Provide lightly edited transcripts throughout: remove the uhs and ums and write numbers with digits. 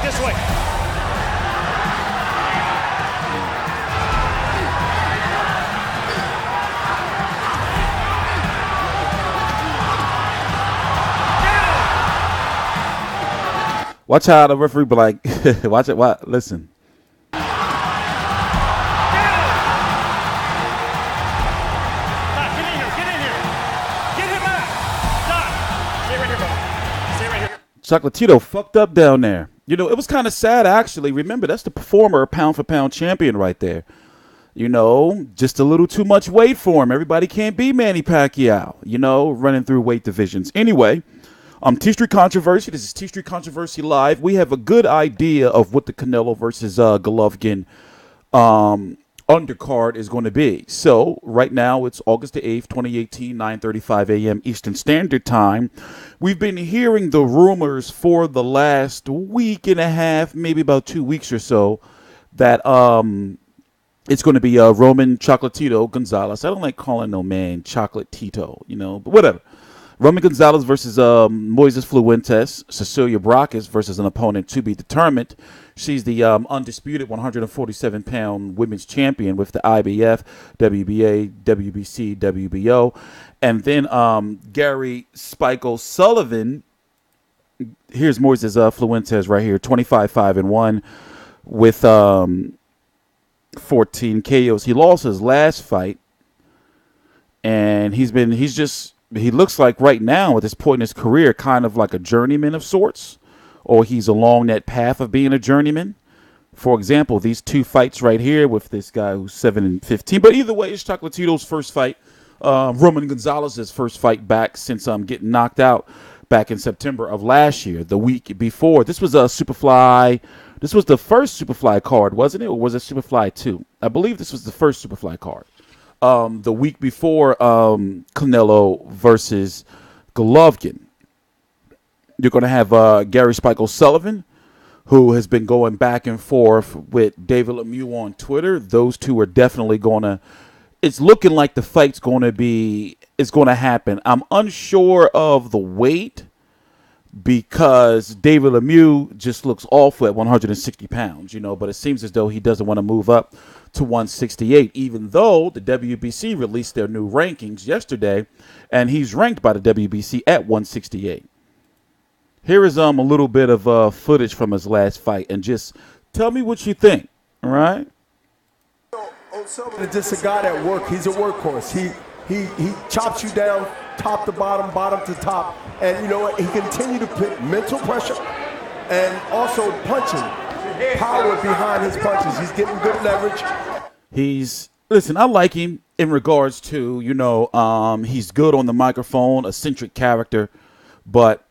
This way. Watch how the referee be like, watch it, listen. Chocolatito fucked up down there. You know, it was kind of sad, actually. Remember, that's the former pound-for-pound champion right there. You know, just a little too much weight for him. Everybody can't be Manny Pacquiao, you know, running through weight divisions. Anyway, TstreeT Controversy. This is TstreeT Controversy Live. We have a good idea of what the Canelo versus Golovkin undercard is going to be. So right now it's August the 8th, 2018, 9:35 a.m. Eastern Standard Time. We've been hearing the rumors for the last week and a half, maybe about 2 weeks or so, that it's going to be Roman Chocolatito Gonzalez. I don't like calling no man Chocolatito, you know, but whatever. Roman Gonzalez versus Moises Fuentes. Cecilia Braekhus versus an opponent to be determined. She's the undisputed 147-pound women's champion with the IBF, WBA, WBC, WBO. And then Gary Spike O'Sullivan. Here's Moises Fuentes right here, 25-5-1 with 14 KOs. He lost his last fight, and he looks like right now at this point in his career kind of like a journeyman of sorts, or he's along that path of being a journeyman. For example, these two fights right here with this guy who's 7-15. But either way, it's Chocolatito's first fight. Roman Gonzalez's first fight back since getting knocked out back in September of last year, the week before. This was a Superfly. This was the first Superfly card, wasn't it? Or was it Superfly 2? I believe this was the first Superfly card. The week before Canelo versus Golovkin. You're going to have Gary Spike O'Sullivan, who has been going back and forth with David Lemieux on Twitter. Those two are definitely going to, it's looking like the fight's going to happen. I'm unsure of the weight because David Lemieux just looks awful at 160 pounds, you know, but it seems as though he doesn't want to move up to 168, even though the WBC released their new rankings yesterday, and he's ranked by the WBC at 168. Here is a little bit of footage from his last fight, and just tell me what you think, all right? O'Sullivan is just a guy that works. He's a workhorse. He chops you down top to bottom, bottom to top, and you know what? He continued to put mental pressure and also punching power behind his punches. He's getting good leverage. Listen, I like him in regards to, you know, he's good on the microphone, eccentric character, but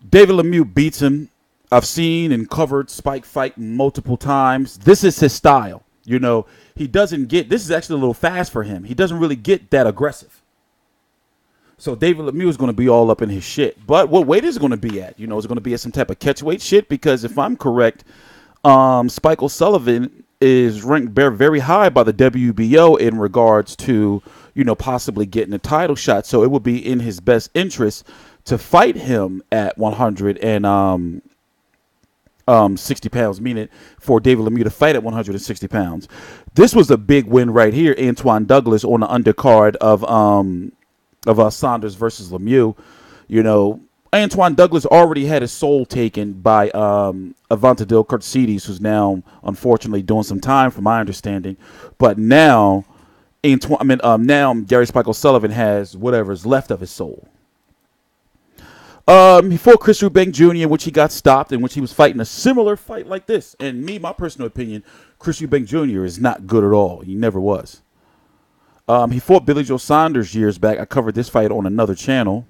David Lemieux beats him. I've seen and covered Spike fight multiple times. This is his style. You know, he doesn't get, this is actually a little fast for him. He doesn't really get that aggressive. So David Lemieux is going to be all up in his shit. But what weight is it going to be at? You know, is it going to be at some type of catch weight shit? Because if I'm correct, Spike O'Sullivan is ranked very high by the WBO in regards to, you know, possibly getting a title shot. So it would be in his best interest to fight him at 160 pounds, meaning for David Lemieux to fight at 160 pounds. This was a big win right here. Antoine Douglas on the undercard of Saunders versus Lemieux. You know, Antoine Douglas already had his soul taken by Avantadil Kurtsidis, who's now unfortunately doing some time, from my understanding. But now, now Gary Spike O'Sullivan has whatever's left of his soul. He fought Chris Eubank Jr., in which he got stopped, in which he was fighting a similar fight like this. And my personal opinion, Chris Eubank Jr. is not good at all. He never was. He fought Billy Joe Saunders years back. I covered this fight on another channel.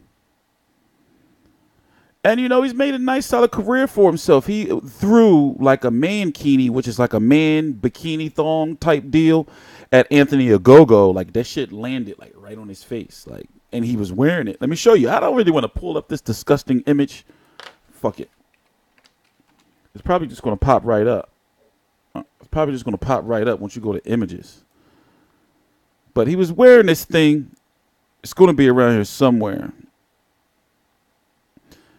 And, you know, he's made a nice, solid career for himself. He threw like a mankini, which is like a man bikini thong type deal, at Anthony Ogogo. Like, that shit landed, like, right on his face. Like, and he was wearing it. Let me show you. I don't really want to pull up this disgusting image. Fuck it. It's probably just going to pop right up. It's probably just going to pop right up once you go to images. But he was wearing this thing. It's going to be around here somewhere.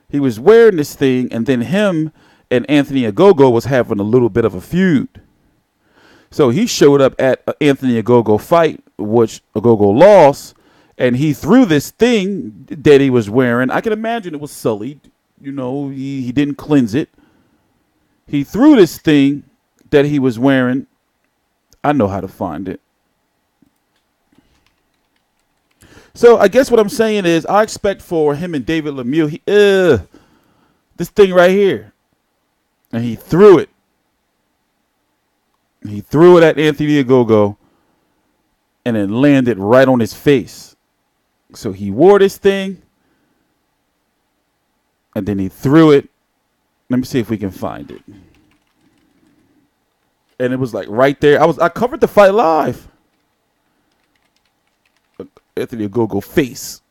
He was wearing this thing, and then him and Anthony Ogogo was having a little bit of a feud. So he showed up at Anthony Ogogo fight, which Ogogo lost, and he threw this thing that he was wearing. I can imagine it was sullied. You know, he didn't cleanse it. He threw this thing that he was wearing. I know how to find it. So I guess what I'm saying is I expect for him and David Lemieux, this thing right here. And he threw it. He threw it at Anthony Ogogo, and it landed right on his face. So he wore this thing, and then he threw it. Let me see if we can find it. And it was like right there. I covered the fight live. Anthony Ogogo face.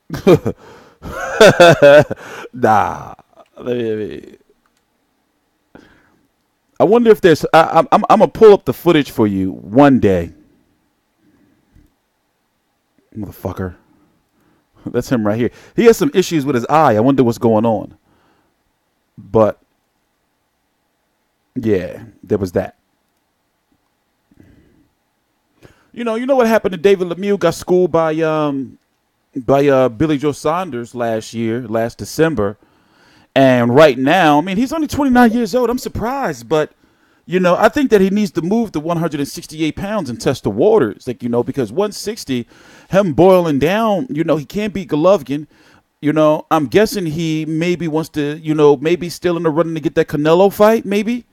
Nah. I wonder if there's. I'm gonna pull up the footage for you one day. Motherfucker. That's him right here. He has some issues with his eye. I wonder what's going on. But yeah, there was that. You know what happened to David Lemieux? Got schooled by Billy Joe Saunders last December. And right now, I mean, he's only 29 years old. I'm surprised, but I think that he needs to move to 168 pounds and test the waters, because 160, him boiling down, he can't beat Golovkin. I'm guessing he maybe wants to, maybe still in the running to get that Canelo fight, maybe.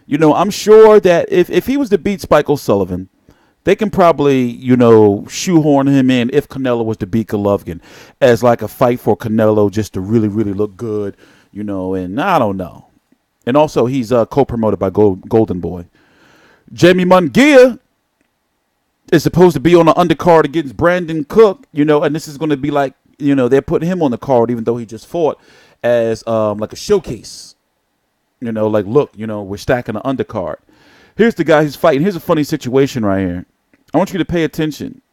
I'm sure that if he was to beat Spike O'Sullivan, they can probably, shoehorn him in if Canelo was to beat Golovkin as like a fight for Canelo just to really, really look good, and I don't know. And also he's co-promoted by Golden Boy. Jamie Munguia is supposed to be on the undercard against Brandon Cook, and this is going to be like, they're putting him on the card even though he just fought as like a showcase. Like, look, we're stacking the undercard. Here's the guy who's fighting. Here's a funny situation right here. I want you to pay attention.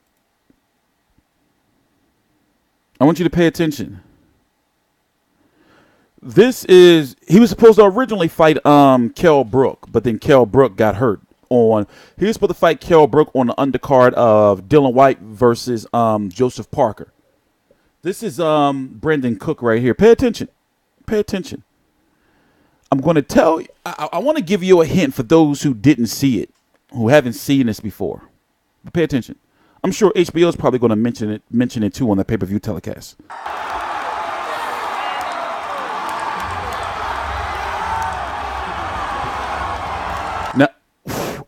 He was supposed to originally fight Kell Brook, but then Kell Brook got hurt. He was supposed to fight Kell Brook on the undercard of Dylan White versus Joseph Parker. This is Brandon Cook right here. Pay attention. I'm going to tell you. I want to give you a hint for those who didn't see it, who haven't seen this before. But pay attention. I'm sure HBO is probably going to mention it too on the pay-per-view telecast.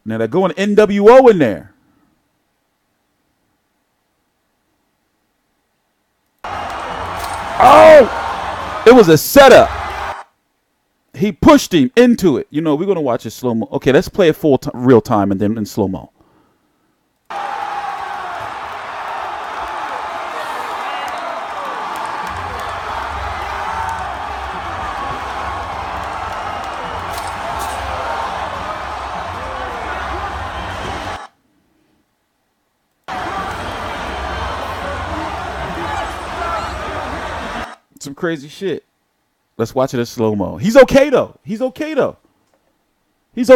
Now they're going NWO in there. Oh, it was a setup. He pushed him into it. We're going to watch it slow-mo. Okay, let's play it real time and then in slow-mo. Some crazy shit. Let's watch it in slow-mo. He's okay though. Let's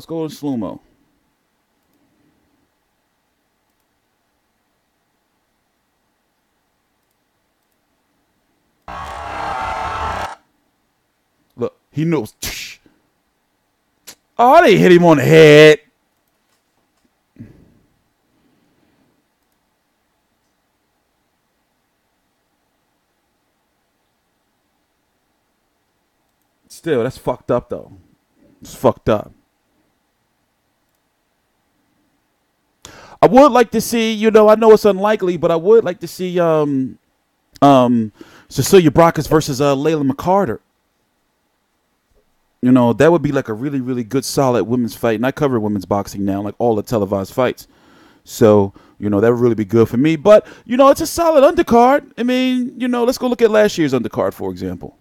go in slow-mo. Look, he knows. Oh, they hit him on the head. Still, that's fucked up though. It's fucked up. I would like to see, I know it's unlikely, but I would like to see Cecilia Brakas versus Layla McCarter. That would be like a really, really good, solid women's fight. And I cover women's boxing now, like all the televised fights. So, that would really be good for me. But, it's a solid undercard. I mean, let's go look at last year's undercard, for example.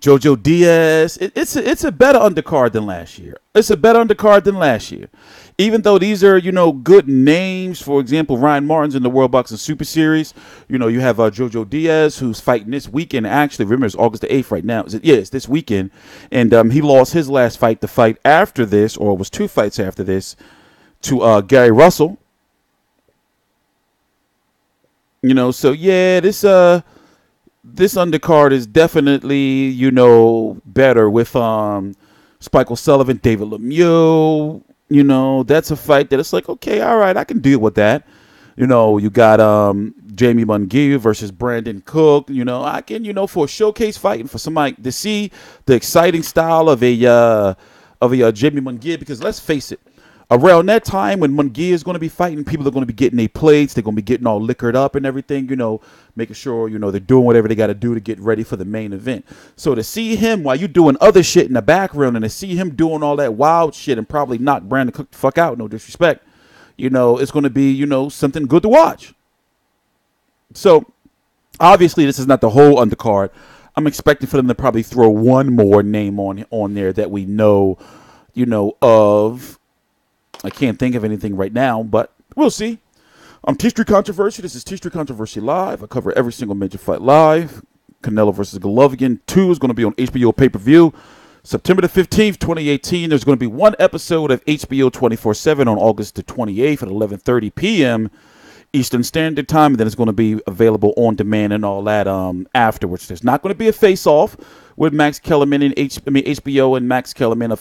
Jojo Diaz. It's a better undercard than last year. It's a better undercard than last year. Even though these are, good names. For example, Ryan Martin's in the World Boxing Super Series. You have Jojo Diaz, who's fighting this weekend. Actually, remember, it's August the 8th right now. It's this weekend. And he lost his last fight, the fight after this, or it was 2 fights after this, to Gary Russell. So yeah, this undercard is definitely, better with Spike O'Sullivan, David Lemieux. That's a fight that it's like, okay, all right, I can deal with that. You got Jamie Munguia versus Brandon Cook. I can, for a showcase fight and for somebody to see the exciting style of a Jamie Munguia, because let's face it, around that time when Munguia is going to be fighting, people are going to be getting their plates. They're going to be getting all liquored up and everything, making sure, they're doing whatever they got to do to get ready for the main event. So to see him while you're doing other shit in the background and to see him doing all that wild shit and probably knock Brandon Cook the fuck out, no disrespect, it's going to be, something good to watch. So obviously this is not the whole undercard. I'm expecting for them to probably throw one more name on there that we know, of. I can't think of anything right now, but we'll see. I'm TstreeT Controversy. This is TstreeT Controversy Live. I cover every single major fight live. Canelo versus Golovkin 2 is going to be on HBO pay-per-view September the 15th, 2018. There's going to be one episode of HBO 24/7 on August the 28th at 11:30 p.m. Eastern Standard Time, and then it's going to be available on demand and all that afterwards. There's not going to be a face-off with Max Kellerman and HBO and Max Kellerman.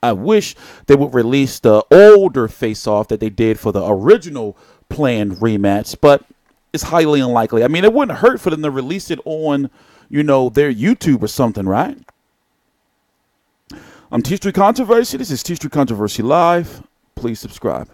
I wish they would release the older face-off that they did for the original planned rematch, but it's highly unlikely. I mean, it wouldn't hurt for them to release it on, their YouTube or something, right? I'm TstreeT Controversy. This is TstreeT Controversy Live. Please subscribe.